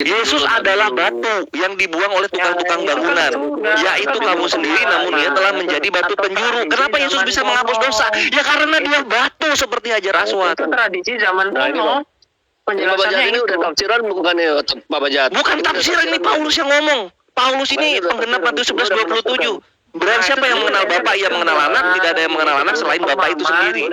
Yesus adalah batu yang dibuang oleh tukang-tukang bangunan. Yaitu kamu sendiri, namun dia telah menjadi batu penjuru. Kenapa Yesus bisa menghapus dosa? Ya karena dia batu seperti Hajar Aswad. Itu tradisi zaman kuno. Penjelasannya ini udah tafsiran bukannya Bapak Jahat. Bukan tafsiran, ini Paulus yang ngomong. Paulus ini penggenap Matius 11:27. Berarti siapa yang mengenal Bapa, ia mengenal Anak. Tidak ada yang mengenal Anak selain Bapa itu sendiri.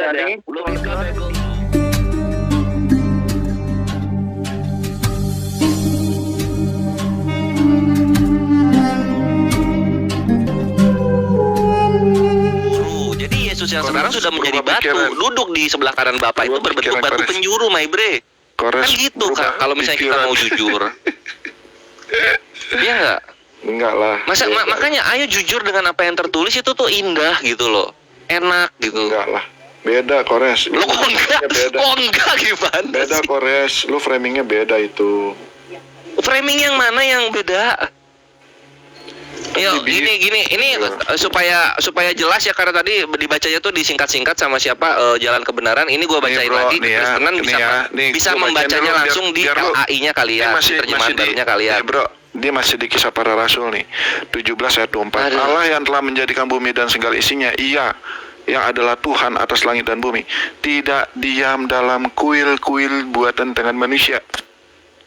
Jadi Yesus yang sekarang sudah menjadi batu, duduk di sebelah kanan Bapa itu berbentuk batu penjuru, my bre. Kan gitu kalau misalnya kita mau jujur. Iya nggak? Enggak lah. Makanya ayo jujur dengan apa yang tertulis itu tuh indah gitu loh. Enak gitu. Enggak lah. Beda Kores. Lu kok enggak? Kok enggak gimana? Beda Kores. Lu framingnya beda itu. Framing yang mana yang beda? Yo, ini supaya jelas ya, karena tadi dibacanya tuh disingkat-singkat sama siapa Jalan Kebenaran. Ini gua bacain lagi. Kristen bisa membacanya langsung di LAI-nya kalian, terjemahan barunya kalian. Bro, dia masih di Kisah Para Rasul nih, 17 ayat 24. Allah yang telah menjadikan bumi dan segala isinya, Ia yang adalah Tuhan atas langit dan bumi, tidak diam dalam kuil-kuil buatan tangan manusia.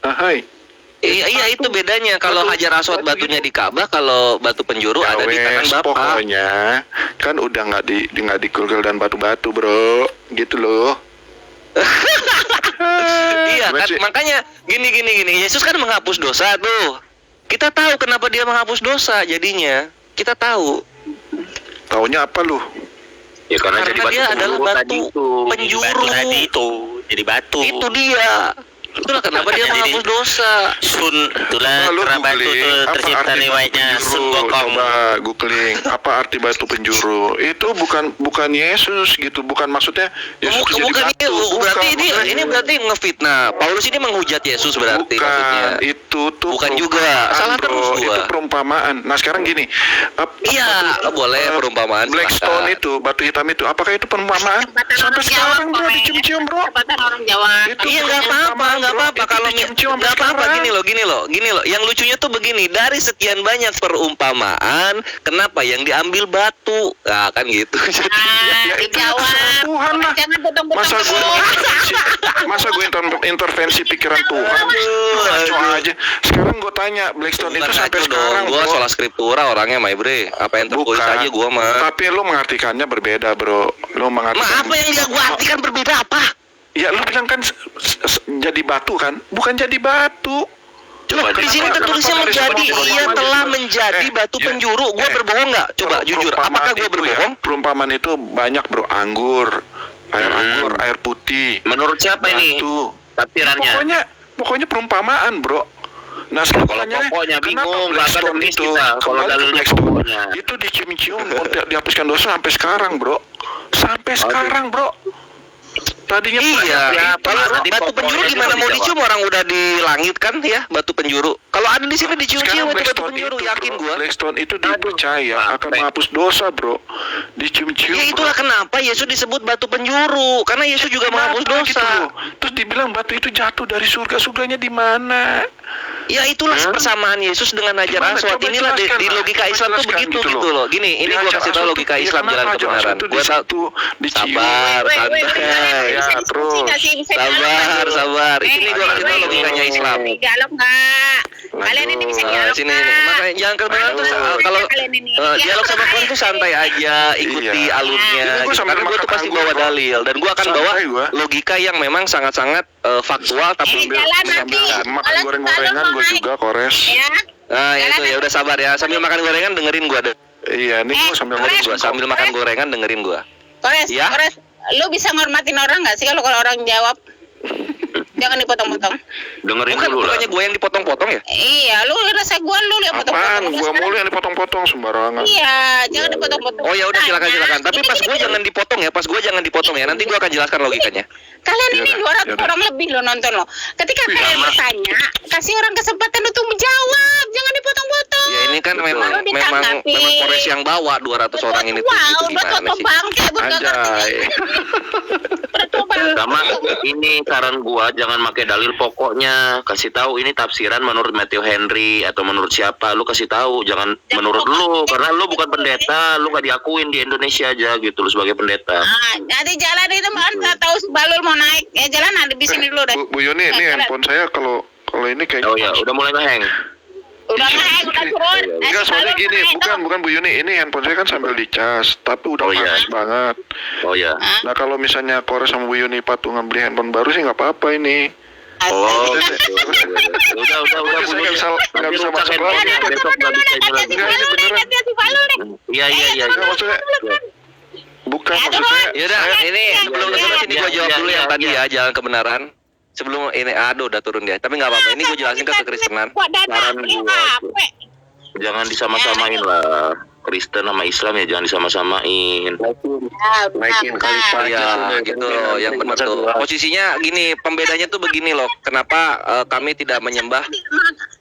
Ahai. Iya itu bedanya. Kalau Hajar Aswad batunya di Ka'bah, kalau batu penjuru ada di tangan Bapak. Pokoknya kan udah nggak di kuil dan batu-batu, bro, gitu loh. Iya kan, makanya gini. Yesus kan menghapus dosa tuh. Kita tahu kenapa dia menghapus dosa jadinya. Kita tahu. Taunya apa lu? Ya karena dia adalah batu penjuru. Jadi batu. Itu dia. Itulah kenapa dia menghapus dosa. Itulah kenapa batu itu tercipta riwayatnya Sun Gokong. Coba googling apa arti batu penjuru. Itu bukan Yesus gitu, bukan maksudnya Yesus bukan jadi batu. Berarti ini berarti ngefitnah. Paulus ini menghujat Yesus berarti maksudnya. Itu tuh bukan juga. Salah terus gua. Itu perumpamaan. Nah sekarang gini. Iya, boleh perumpamaan. Blackstone itu, batu hitam itu, apakah itu perumpamaan? Sampai sekarang bro dicium-cium bro. Orang Jawa. Iya nggak apa-apa kalau nggak apa-apa. Gini loh. Yang lucunya tuh begini, dari sekian banyak perumpamaan, kenapa yang diambil batu? Nah kan gitu. Ya itu Tuhan lah. Masa gue intervensi pikiran Tuhan? Ngaco aja. Sekarang gue tanya, Blackstone itu sampai sekarang. Gue soal skriptura orangnya, my bre. Apa yang tertulis aja gue mah. Tapi lo mengartikannya berbeda, bro. Lo mengartikan. Apa yang gue artikan berbeda apa? Ya lu bilang kan jadi batu kan? Bukan jadi batu. Coba di sini tertulisnya menjadi, ia telah menjadi batu penjuru. Gue berbohong nggak? Coba jujur. Apakah gue berbohong? Perumpamaan itu banyak bro. Anggur, air putih. Menurut siapa ini? Tafsirannya. Pokoknya perumpamaan bro. Nah sekarang pokoknya bingung. Blackstone itu, kalau Blackstone itu dicium-cium dihapuskan dosa sampai sekarang bro. Sampai sekarang bro. Tadinya batu penjuru gimana mau dicium, orang udah di langit kan ya batu penjuru. Kalau ada di sini dicium-cium itu batu penjuru, yakin gua. Blackstone itu dipercaya akan menghapus dosa, bro. Dicium-cium. Ya itulah kenapa Yesus disebut batu penjuru, karena Yesus juga menghapus dosa. Gitu. Terus dibilang batu itu jatuh dari surga, surganya di mana? Ya itulah persamaan Yesus dengan Hajar Aswad. Inilah di logika Islam tuh begitu gitu loh. Gini, ini gua kasih tahu logika Islam Jalan Kebenaran. Gua tahu. Sabar, santai. Ya, terus. Sabar. Ini gua kasih tahu logikanya Islam. Dialog nggak? Kalian ini bisa dialog sini. Makanya Jalan Kebenaran tuh kalau dialog sama kalian tuh santai aja, ikuti alurnya. Karena gua tuh pasti bawa dalil dan gua akan bawa logika yang memang sangat-sangat faktual tapi makan goreng-gorengan gue juga Kores. Nah itu ya udah sabar ya, sambil makan gorengan dengerin gue deh. Iya nih gue sambil makan gorengan dengerin gue. Kores, lu bisa ngormatin orang nggak sih kalau orang jawab? Jangan dipotong-potong. Dengerin dulu lah. Bukannya gue yang dipotong-potong ya? Iya, lu rasa gue lu yang potong-potong. Apaan? Gue mulu yang dipotong-potong sembarangan. Iya, jangan dipotong-potong. Oh ya udah silakan. Tapi pas gue jangan dipotong ya. Nanti gue akan jelaskan logikanya. Kalian ini 200 orang lebih lo nonton lo. Ketika kalian bertanya, kasih orang kesempatan untuk menjawab, jangan dipotong-potong. Ya ini kan memang Baru ditanggapi. Polres yang bawa 200 orang ini tuh. Wow, Itu gimana betul sih? bangke Anjay. Sama ini saran gua jangan pakai dalil pokoknya, kasih tahu ini tafsiran menurut Matthew Henry atau menurut siapa, lu kasih tahu, jangan menurut lu karena lu bukan pendeta, lu gak diakuin di Indonesia aja gitu lu sebagai pendeta. Jadi jalan itu kan nggak tahu balul mau naik. Ya jalan ada di sini dulu deh. Bu Yuni, ini handphone saya kalau ini kayaknya Oh ya, udah mulai ngeheng. Udah naik, udah turun. Enggak, soalnya gini, bukan Bu Yuni, ini handphone saya kan sambil dicas, tapi udah Oh, iya. panas banget. Oh ya. Nah kalau misalnya Kores sama Bu Yuni patungan beli handphone baru sih nggak apa-apa ini. Oh, gitu. Udah. Saya nggak bisa masuk lagi. lagi. Besok nggak bisa ini lagi. Enggak, ini beneran. Iya. Enggak, maksudnya bukan Ya, maksud saya. Yaudah, ini sebelum ya, terus ini ya, gue jawab ya, dulu ya, yang tadi ya. ya, jalan kebenaran. Sebelum ini, aduh udah turun dia. Tapi nggak apa-apa, ini gue jelasin ke kekristenan. Saran gua. Jangan disama-samain lah. Kristen sama Islam ya jangan disama-samain. Naikin kali Iya, gitu loh, yang benar tuh. Posisinya gini, pembedanya tuh begini loh. Kenapa kami tidak menyembah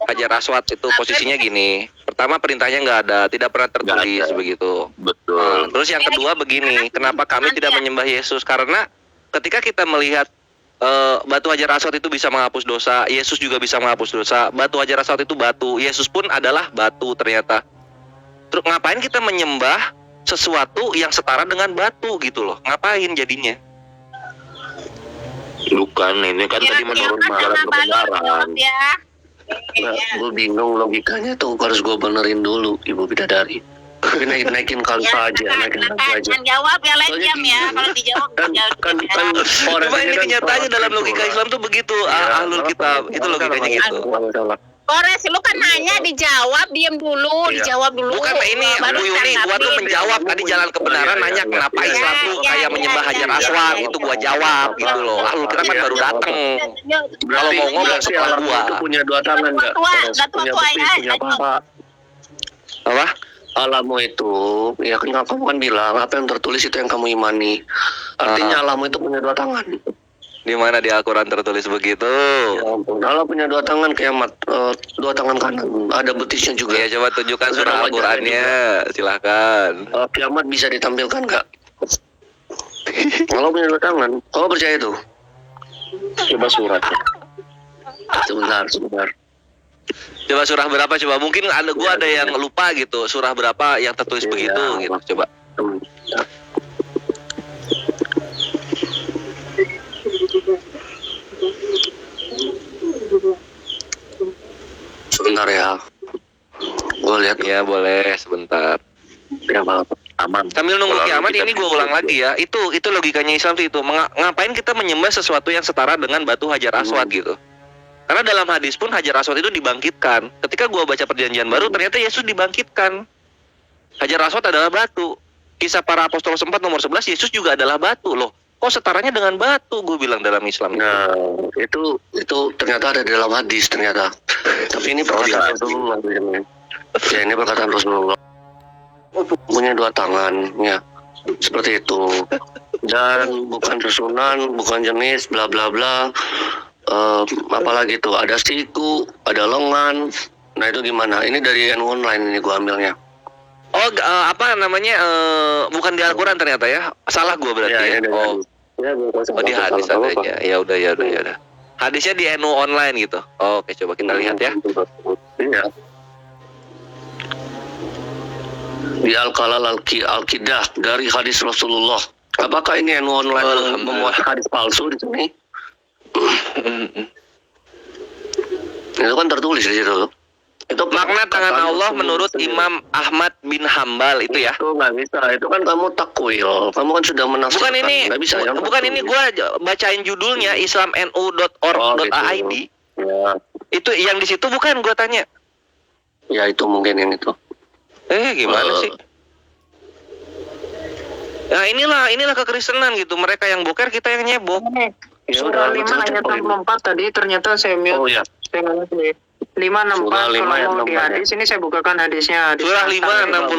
Hajar Aswad itu posisinya gini. Pertama perintahnya nggak ada, tidak pernah tertulis Nggak ada. begitu. Betul. Terus yang kedua begini, kenapa kami tidak menyembah Yesus? Karena ketika kita melihat batu Hajar Aswad itu bisa menghapus dosa, Yesus juga bisa menghapus dosa. Batu Hajar Aswad itu batu, Yesus pun adalah batu ternyata. Terus ngapain kita menyembah sesuatu yang setara dengan batu gitu loh? Ngapain jadinya? Bukan, ini kan tadi menurut jalan kebenaran. Ya. Nah, gue bingung logikanya tuh harus gue benerin dulu Ibu Bidadari. Tapi naikin kalpa aja, naikin kalpa aja. Jangan jawab ya lain Soalnya jam ya. gini. Kalau dijawab Kan orang Cuma ini kan kenyataannya orang dalam Kristen. logika Islam tuh begitu, Ya, ahlul kitab. Itu logikanya gitu. Kores, lu kan nanya dijawab, diem dulu, Iya. dijawab dulu. Bukan ini Baru Bu Yuni, gua tuh ditanggapi. menjawab tadi jalan kebenaran Iya, nanya iya, kenapa iya. Islam tuh Iya, kayak iya, menyembah iya, Hajar iya, Aswad, iya, itu iya. gua jawab gitu loh. Ahlul kitab kan Iya, baru iya, dateng. Berarti Kalau mau ngomong berarti setelah alam gua. itu punya dua tangan nggak? Tua, Kores, tua, punya tua, betis, ya. punya paha. Apa? Alamu itu, ya kan kamu kan bilang apa yang tertulis itu yang kamu imani. Artinya alamu itu punya dua tangan. Di mana di Al-Qur'an tertulis begitu? Ya ampun, Allah punya dua tangan kiamat, dua tangan kanan, ada betisnya juga. Ya coba tunjukkan surah Ada Al-Qur'annya, silahkan. Kiamat bisa ditampilkan nggak? Allah punya dua tangan. Kau percaya itu? Coba surat. Sebentar. Coba surah berapa coba? Mungkin ada yang lupa gitu. Surah berapa yang tertulis Iya. begitu gitu. Coba. Sebentar ya. Gue lihat Ya boleh sebentar. ya malam. Aman. Sambil nunggu Kalau kiamat kita ini gue ulang lagi ya. Itu logikanya Islam tuh itu. Ngapain kita menyembah sesuatu yang setara dengan batu Hajar Aswad gitu? Karena dalam hadis pun Hajar Aswad itu dibangkitkan. Ketika gue baca perjanjian baru ternyata Yesus dibangkitkan. Hajar Aswad adalah batu. Kisah para apostol 4 nomor 11 Yesus juga adalah batu loh. Kok setaranya dengan batu? Gue bilang dalam Islam. Nah, itu ternyata ada di dalam hadis ternyata. Tapi ini perkataan Rasulullah. Ya, ini perkataan Rasulullah. Punya dua tangan, ya. Seperti itu. Dan bukan susunan, bukan jenis, bla bla bla. Apalagi tuh, ada siku, ada lengan. Nah, itu gimana? Ini dari NU Online ini gua ambilnya. Oh, apa namanya? Bukan di Al-Quran ternyata ya? Salah gue berarti ya? ini dari Oh, hadis. Ya, oh di hadis adanya. Ya udah. Hadisnya di NU Online gitu. Oh, oke, coba kita lihat ya. Iya. Di Al-Qalal Al-Qidah dari hadis Rasulullah. Apakah ini NU Online Alhamdulillah. memuat hadis palsu di sini? Itu kan tertulis di situ. Itu Makna tangan perkataan Allah Rasulullah menurut sendiri. Imam Ahmad bin Hambal itu ya. Itu nggak bisa. Itu kan kamu takwil. Kamu kan sudah menafsirkan. Bukan ini, Nggak bisa. yang bukan ini tertulis. gua bacain judulnya islamnu.org.id. Ya, Itu yang di situ bukan gua tanya. ya itu mungkin ini tuh. Gimana sih? Nah, inilah kekristenan gitu. Mereka yang boker, kita yang nyebok. Ya Surah udah, 5 ayat 64 tadi ternyata saya mute. Oh ya. Saya nggak ngerti. 564 Surah 5 kalau ayat mau di 64. hadis ini saya bukakan hadisnya. Hadis Surah Hasan 5 itu.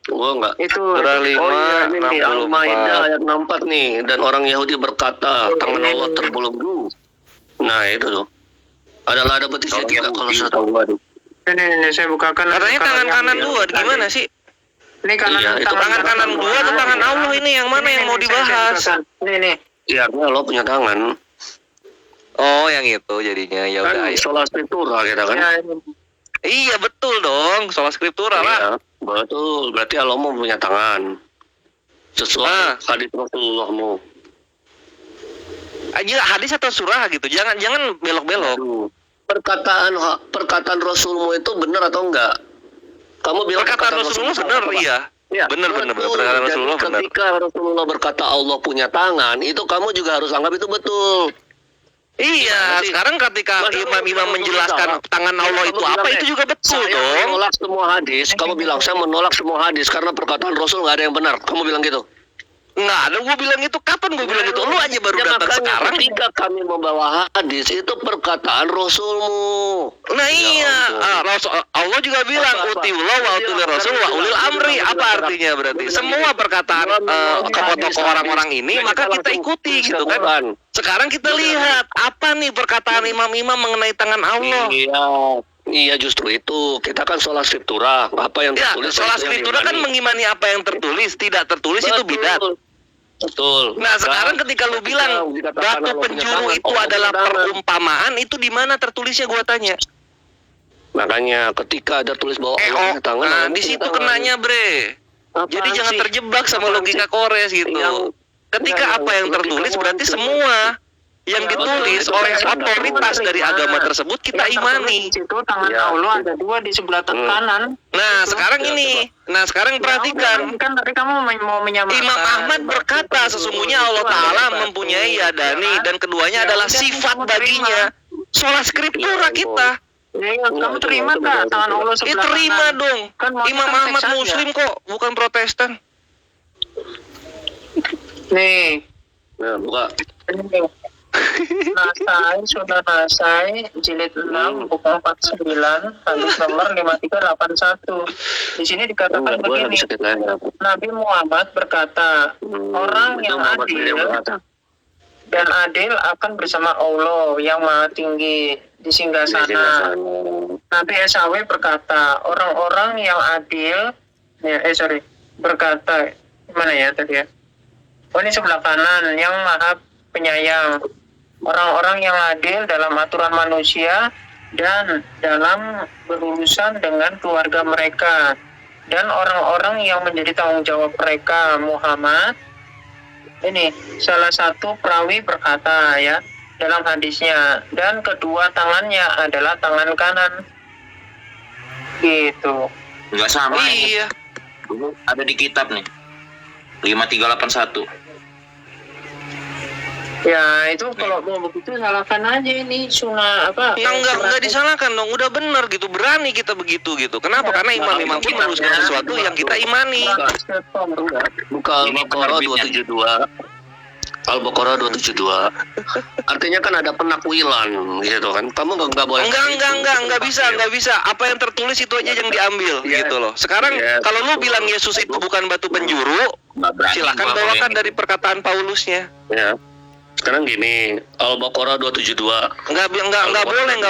64. Gua enggak. Itu Surah 5 Oh iya, ini nih, Al-Maidah 64. ayat 64 nih. Dan orang Yahudi berkata, tangan Allah terbelenggu. Nah itu tuh. Ada betisnya juga kalau saya tahu. Ini saya bukakan. Katanya tangan kanan gua gimana sih? Ini kanan Iya, itu Tangan kanan gua atau tangan Allah ini yang mana yang mau dibahas? Nih. Ya, lo punya tangan. Oh, yang itu jadinya ya udah. Kan Ayo. sola scriptura kita kan. Ya, Iya betul dong, sola scriptura lah. Iya, betul. Berarti Allah mau punya tangan. Sesuai hadis Rasulullah. Aja hadis atau surah gitu. Jangan belok-belok. Aduh. Perkataan Rasulmu itu benar atau enggak? Kamu bilang Perkataan Rasulullah benar, iya. Ya, Benar. betul. Perkataan Jadi Rasulullah benar. ketika Rasulullah berkata Allah punya tangan, itu kamu juga harus anggap itu betul. Iya, Nanti- sekarang ketika Masa imam-imam kamu menjelaskan bilang, tangan Allah kamu itu bilang, apa, itu juga betul Saya dong. menolak semua hadis. Kamu bilang saya menolak semua hadis karena perkataan Rasul nggak ada yang benar. Kamu bilang gitu. Nggak ada, gue bilang itu. Kapan gue bilang itu? Lu aja baru Ya, datang makanya sekarang. ketika kami membawa hadis itu perkataan Rasulmu. Nah iya, ampun. Allah juga bilang Apa? utiullah wa util rasul wa ulil amri. Apa artinya berarti? Semua perkataan tokoh-tokoh orang-orang ini maka kita ikuti gitu kan. Sekarang kita lihat apa nih perkataan imam-imam mengenai tangan Allah. Iya justru itu. Kita kan sholat scriptura. Apa yang Ya, tertulis sholat itu yang scriptura kan diimani. mengimani apa yang tertulis, tidak tertulis itu bidat. Betul. Nah sekarang ketika lu bilang dikatakan batu Allah punya penjuru tangan, itu Allah adalah punya tangan. perumpamaan, itu di mana tertulisnya gua tanya? Makanya ketika ada tulis bahwa Allah punya tangan, Nah Allah di punya situ tangan. kenanya bre. Apaan Jadi jangan sih? terjebak sama Apaan logika sih? Kores gitu. Yang- Ketika yang apa yang logika tertulis Kores berarti itu. semua yang Ya, ditulis betul. oleh Itu kan otoritas betul. dari agama tersebut kita imani. Di situ tangan Ya. Allah ada dua di sebelah kanan. Nah Itu. sekarang Ya, ini, nah sekarang perhatikan. Kan tadi kamu mau menyamakan. Imam Ahmad berkata sesungguhnya Allah Ta'ala mempunyai yadani dan keduanya adalah sifat baginya. Sholat scriptura kita. Ya, kamu terima nggak tangan Allah sebelah Terima kanan? dong. Kan mau Imam kita Ahmad teks aja. Muslim kok, bukan Protestan. Nih. Nah, buka. Nasai, sudah Nasai, jilid 6, buku 49, hadis nomor 5381. Di sini dikatakan Gua begini, bisa kita lihat. Nabi Muhammad berkata, orang yang adil dan adil akan bersama Allah yang maha tinggi di singgasana. Nabi SAW berkata, orang-orang yang adil, berkata, gimana ya tadi ya? Oh ini sebelah kanan, yang maha penyayang. Orang-orang yang adil dalam aturan manusia dan dalam berurusan dengan keluarga mereka. Dan orang-orang yang menjadi tanggung jawab mereka, Muhammad. Ini salah satu perawi berkata ya dalam hadisnya, dan kedua tangannya adalah tangan kanan. Gitu. Nggak sama ini. Iya. Dulu ada di kitab nih. 5381. Ya itu kalau mau begitu salahkan aja ini sunnah apa? Enggak disalahkan dong, udah bener gitu, berani kita begitu gitu. Kenapa? Karena imam-imam kita meluruskan sesuatu yang kita imani. Buka Ini Al-Baqarah penerbitnya. 272. Al-Baqarah 272. Artinya kan ada penakwilan gitu kan. Kamu nggak boleh. Enggak bisa. Apa yang tertulis itu aja yang diambil Iya. gitu loh. Sekarang Iya, kalau lu betul. bilang Yesus itu bukan batu penjuru, Nggak berani silakan gua bawakan kalau dari perkataan Paulusnya. Ya. Sekarang gini, Al-Baqarah 272. Enggak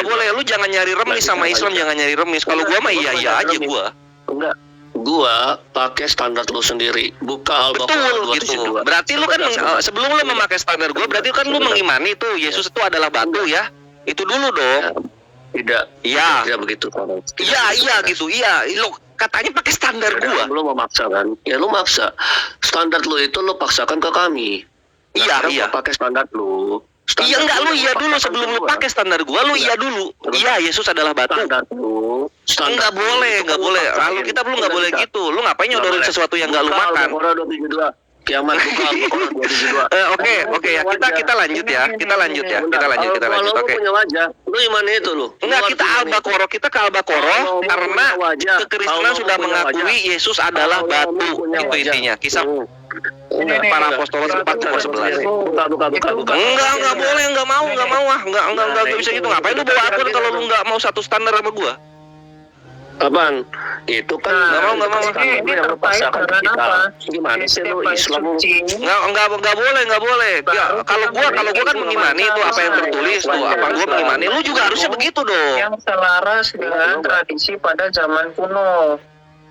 boleh. Lu jangan nyari remis sama Islam, jangan nyari remis. Kalau gua mah iya aja gua. Enggak. Gua pakai standar lu sendiri. Buka Al-Baqarah Betul gitu. 272. Berarti lu kan sebelum lu memakai standar gua, berarti kan lu mengimani tuh Yesus itu adalah batu ya. Itu dulu dong. Tidak. Iya. Tidak begitu. Iya gitu. Iya. Lu katanya pakai standar gua. Lu memaksa kan? Ya lu maksa. Standar lu itu lu paksakan ke kami. Iya, Sekarang iya. gua pakai standar lu. Standar Iya enggak, lu iya dulu paksakan sebelum ke lu gua. pakai standar gua, lu iya dulu. Iya, Yesus adalah batu. Standar lu. Enggak boleh, enggak boleh. Lalu kita belum enggak boleh gitu. Lu ngapain nyodorin sesuatu yang enggak lu makan? Al-Baqarah 272. Kiamat buka Al-Baqarah 272. Oke ya, kita lanjut ya. Kita lanjut. Kalau Oke. lu punya wajah, lu gimana itu lu? Enggak, Lu kita harus Al-Baqarah, kita ke Al-Baqarah Kalau lu karena punya wajah, kekristenan kalau lu sudah punya mengakui wajah. Yesus adalah Kalau lu batu. punya Itu wajah. intinya. Kisah Enggak, para apostolos 4:11. Buka. Enggak boleh, enggak mau ah. Enggak bisa gitu. Ngapain lu bawa akun kalau lu enggak mau satu standar sama gua? Apaan? Itu kan Nggak mau. Ini terkait dengan apa? Gimana sih lu Bait Islam? suci. Nggak boleh. Ya, kalau gua kan mengimani itu apa yang tertulis tuh, apa gua mengimani, lu juga harusnya begitu dong. Yang selaras dengan tradisi pada zaman kuno.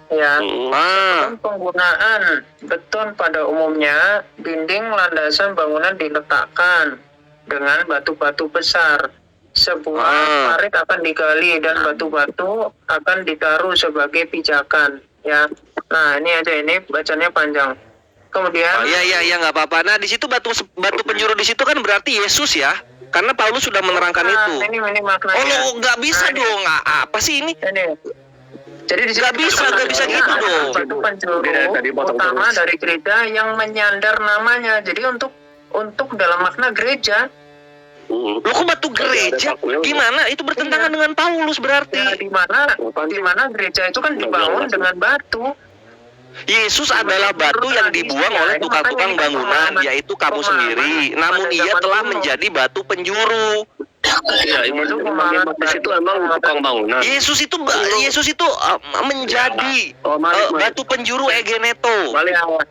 Ya, Ah, penggunaan beton pada umumnya, dinding landasan bangunan diletakkan dengan batu-batu besar. Sebuah parit akan digali dan batu-batu akan ditaruh sebagai pijakan. Ya, nah ini bacanya panjang. Kemudian iya nggak apa-apa. Nah, di situ batu penjuru di situ kan berarti Yesus ya, karena Paulus sudah menerangkan itu. Ini maknanya. Oh, lu nggak bisa dong. Apa sih ini? Ini. Jadi di sini Nggak bisa gitu dong. Batu penjuru utama dari gereja yang menyandar namanya. Jadi untuk dalam makna gereja. Lu kok batu gereja? Gimana? Itu bertentangan dengan Paulus berarti. Ya, di mana gereja itu kan dibangun dengan batu. Yesus adalah batu yang dibuang oleh tukang-tukang bangunan, yaitu kamu sendiri. Namun ia telah menjadi batu penjuru. Ya, itu emang tukang bangunan. Yesus itu menjadi batu penjuru egeneto.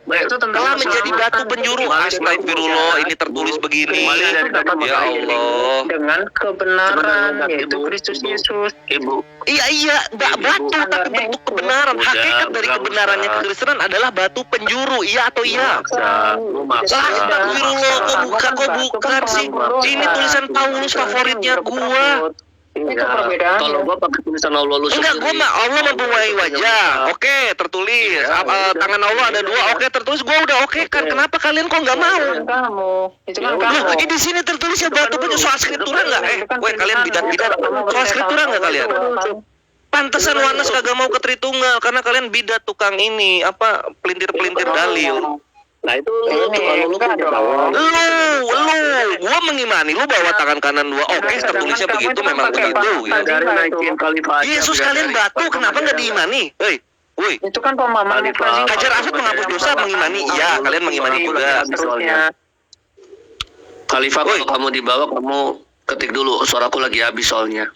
Itu Telah menjadi batu penjuru. Astagfirullah, ini tertulis begini. Ya Allah. dengan kebenaran yaitu Kristus Yesus. Iya, batu tapi bentuk kebenaran. Hakikat dari kebenarannya kekristenan adalah batu penjuru. Iya atau iya? Astagfirullah, kok bukan sih? Ini tulisan Paulus favoritnya gua. Itu perbedaan. Kalau gua pakai tulisan Allah lu Enggak, gua mah Allah mempunyai wajah. Oke, tertulis. Tangan Allah ada dua. Oke, tertulis. Gua udah oke kan. Kenapa kalian kok nggak mau? Itu kan Loh, di sini tertulisnya batu penjuru. Soal skriptura nggak? Kalian bidat-bidat. Soal skriptura nggak kalian? Pantesan Wanes kagak mau ke Tritunggal karena kalian bidat tukang ini apa pelintir-pelintir dalil. Nah itu Lu, gua mengimani lu bawa tangan kanan dua. Oke, tertulisnya begitu, memang begitu. Gitu. dari naikin khalifah. Yesus kalian batu, kenapa nggak diimani? Hei, woi. Itu kan pemahaman Hajar Aswad menghapus dosa, mengimani. Iya, kalian mengimani juga. Khalifah, kalau kamu dibawa, kamu ketik dulu. Suaraku lagi habis soalnya.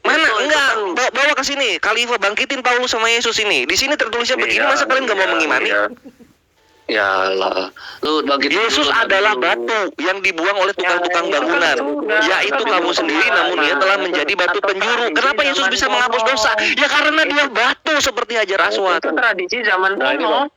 Mana? Enggak, bawa ke sini. Khalifah bangkitin Paulus sama Yesus ini. Di sini tertulisnya begini, masa kalian nggak mau mengimani? Ya lah, lu bangkit. Yesus adalah batu yang dibuang oleh tukang-tukang bangunan, yaitu kamu sendiri, namun ia telah menjadi batu penjuru. Kenapa Yesus bisa menghapus dosa? Ya karena dia batu seperti Hajar Aswad. Itu tradisi zaman kuno.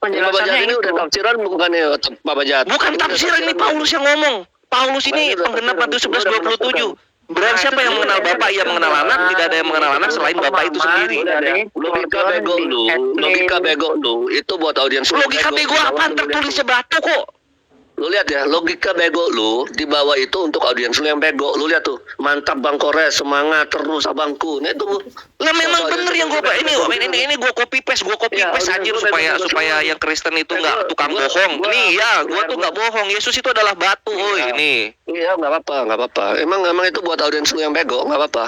Penjelasannya ini itu. udah tafsiran bukannya Bapak Jahat. Bukan tafsiran, ini Paulus yang ngomong. Paulus ini penggenap Matius 11:27. Berarti siapa yang mengenal Bapak, ia mengenal Anak. Tidak ada yang mengenal Anak selain Bapak itu sendiri. Logika bego lu itu buat audiens. Logika bego apaan? Tertulisnya batu kok. Lu lihat ya, logika bego lu di bawah itu untuk audiens lu yang bego. Lu lihat tuh, mantap Bang Kores, semangat terus abangku. Nah itu lah memang bener yang gue ini gue copy paste anjir supaya yang Kristen itu nggak tukang bohong. Nih ya, gue tuh nggak bohong. Yesus itu adalah batu. Ini. Iya, nggak apa-apa. Emang itu buat audiens lu yang bego, nggak apa-apa.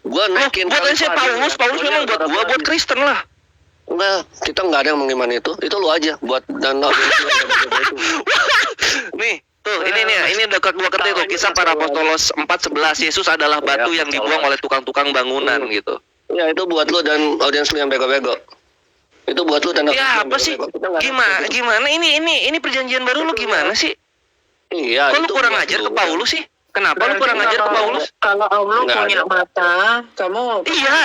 Gua naikin. Buat saya Paulus memang buat gua, buat Kristen lah. Enggak, kita nggak ada yang mengimani itu. Itu lu aja buat dan audiens lu yang bego itu. Nih, tuh ini dekat gua ketik tuh Kisah Para Apostolos 4:11. Yesus adalah batu yang dibuang oleh tukang-tukang bangunan gitu. Ya itu buat lu dan audiens lu yang bego-bego. Itu buat lu dan ya apa sih? Gimana ini perjanjian baru lu gimana sih? Iya. Kok lu kurang ajar ke Paulus sih? Kenapa lu kurang ajar ke Paulus? Kalau Allah punya mata, kamu Iya.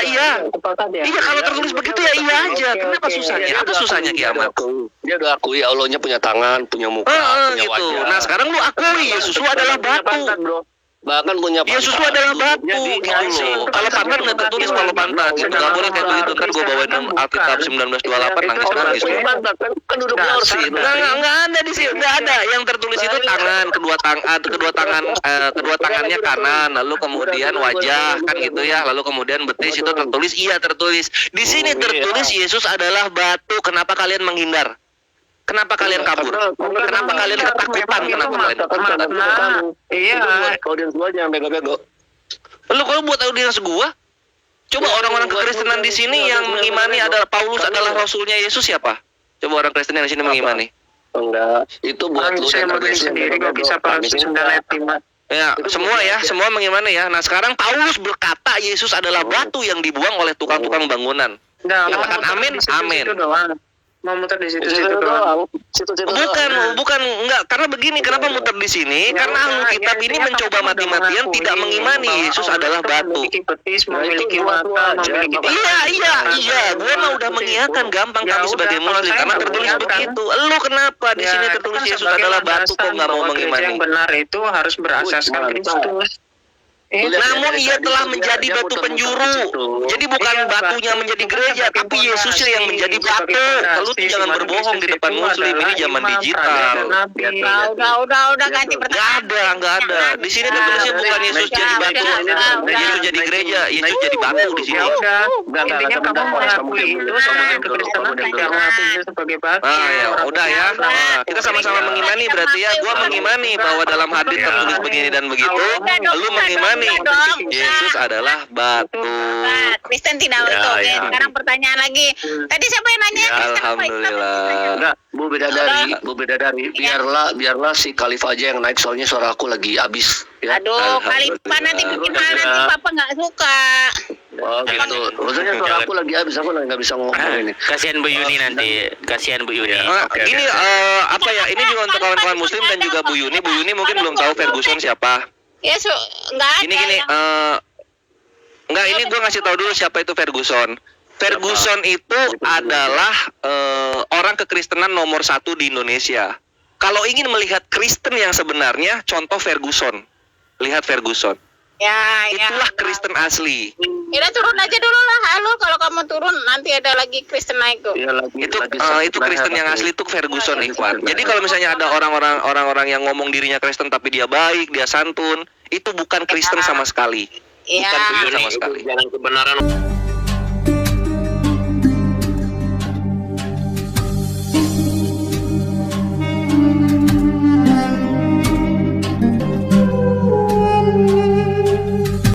Iya, kalau tertulis begitu ya iya aja. Kenapa susahnya? Apa susahnya kiamat? Dia udah akui Allahnya punya tangan, punya muka, punya gitu. wajah. Nah, sekarang lu akui Yesus lu adalah batu. Bahkan punya Yesus lu adalah batu gitu loh. Kalau pantat nggak tertulis kalau pantat. Nggak boleh kayak begitu. Ntar gue bawain Alkitab 1928 nangis. Kan duduk kursi. Nggak ada di sini. Nggak ada. Yang tertulis itu tangan, kedua tangannya kanan. Lalu kemudian wajah kan gitu ya. Lalu kemudian betis itu tertulis. Iya tertulis. Di sini tertulis Yesus adalah batu. Kenapa kalian menghindar? Kenapa kalian kabur? Kenapa kalian ketakutan? Kenapa kalian ketakutan? Iya. Audiens gua jangan bego-bego. Lu kalau buat audiens gua, coba orang-orang kekristenan di sini yang mengimani adalah Paulus adalah rasulnya Yesus siapa? Coba orang Kristen yang di sini mengimani. Enggak, itu buat lu Saya mau beli sendiri kok Kisah Para Rasul 9 ayat 5. Ya, semua mengimani ya. Nah, sekarang Paulus berkata Yesus adalah batu yang dibuang oleh tukang-tukang bangunan. Enggak, Katakan amin, amin. Mau muter di situ-situ doang. Bukan enggak, karena begini, kenapa muter di sini? Ya Karena udah, ahlu kitab ya, ini intinya mencoba kamu udah mati-matian mengakui tidak mengimani bahwa Yesus Allah adalah itu batu. memiliki betis, memiliki itu mata, dua-dua aja, memiliki Iya, gue mah udah mengiyakan gampang Ya kami udah, sebagai kalau muslim saya karena nggak tertulis mengiyakan. begitu. Lu kenapa di Ya, sini itu tertulis kan Yesus sebagai adalah batu kok landasan nggak mau bahwa gereja mengimani? yang benar itu harus berasaskan Mantap. Kristus. Namun Dari ia tadi telah dia- menjadi dia batu muter-muter penjuru. di situ. Jadi bukan Iya, batunya batu menjadi itu kan gereja, sebagai tapi Yesusnya yang fondasi, menjadi sebagai batu. fondasi, Lu tuh jangan di mana berbohong di Kristus depan itu muslim, ini adalah zaman imam, digital. prajurit, dan nabi. Udah ganti pertanyaan. Nggak ada. Di sini tertulisnya bukan Yesus jadi batu, Yesus jadi gereja, Yesus jadi batu di sini. Ya udah, Enggak, intinya kamu sebentar. mengakui Kamu itu diam sebagai dulu, kekristenan, kamu diam tidak dulu. mengakui itu sebagai batu. Ah ya, Orang udah ya. Islam. Nah, kita sama-sama mengimani berarti ya. Gua mengimani bahwa dalam hadis tertulis begini dan begitu. Lu mengimani Yesus adalah batu. Kristen tidak Ya, itu. Oke, ya. sekarang pertanyaan lagi. Tadi siapa yang nanya? Ya, Kristen apa Islam? alhamdulillah. Enggak, Bu Bidadari, biarlah si Khalif aja yang naik soalnya suara aku lagi habis ya. Aduh, kali nanti bikin hal nanti papa nggak suka. Oh gitu. Maksudnya suara aku lagi habis, aku lagi nggak bisa ngomong ini. Kasihan Bu Yuni nanti, kasihan Bu Yuni. Gini apa ya? Ini juga untuk kawan-kawan muslim dan juga Bu Yuni. Bu Yuni mungkin belum tahu Ferguson siapa. Ya, nggak ada. Gini, enggak, ini gue ngasih tahu dulu siapa itu Ferguson. Ferguson itu adalah orang kekristenan nomor 1 di Indonesia. Kalau ingin melihat Kristen yang sebenarnya, contoh Ferguson. Lihat Ferguson. Ya. Itulah Kristen asli. Udah turun aja dulu lah. Halo, kalau kamu turun nanti ada lagi Kristen naik tuh. Iya, Itu Kristen yang asli itu Ferguson, Ikhwan. Jadi kalau misalnya ada orang-orang yang ngomong dirinya Kristen tapi dia baik, dia santun, itu bukan Kristen sama sekali. Iya. Bukan Kristen sama sekali. Jalan kebenaran.